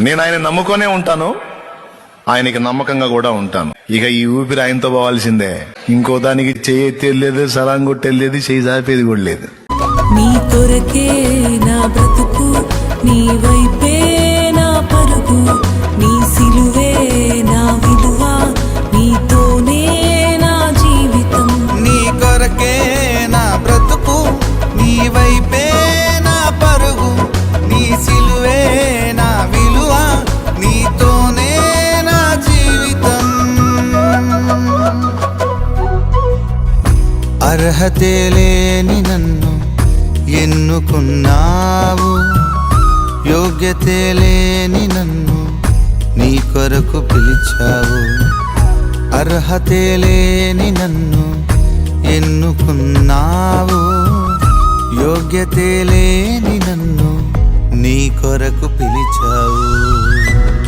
నేను ఆయన నమ్ముకొనే ఉంటాను, ఆయనకి నమ్మకంగా కూడా ఉంటాను. ఇక ఈ ఊపిరి ఆయనతో పోవాల్సిందే. ఇంకో దానికి చేయి ఎత్తేది లేదు, సలాం కొట్టేది లేదు, చేయి చాపేది కూడా లేదు. నీ కొరకే నా బ్రతుకు, నీ వైపే నా పరుగు, నీ సిలువే నా విలువ, నీతోనే నా జీవితం. నీ కొరకే నా బ్రతుకు, నీ వైపే నా పరుగు, నీ సిలువే నా విలువ, నీతోనే నా జీవితం. అర్హతే లేని నన్ను ఎన్నుకున్నావు, యోగ్యతే లేని నన్ను నీ కొరకు పిలిచావు. అర్హతే లేని నన్ను ఎన్నుకున్నావు, యోగ్యతే లేని నన్ను నీ కొరకు పిలిచావు.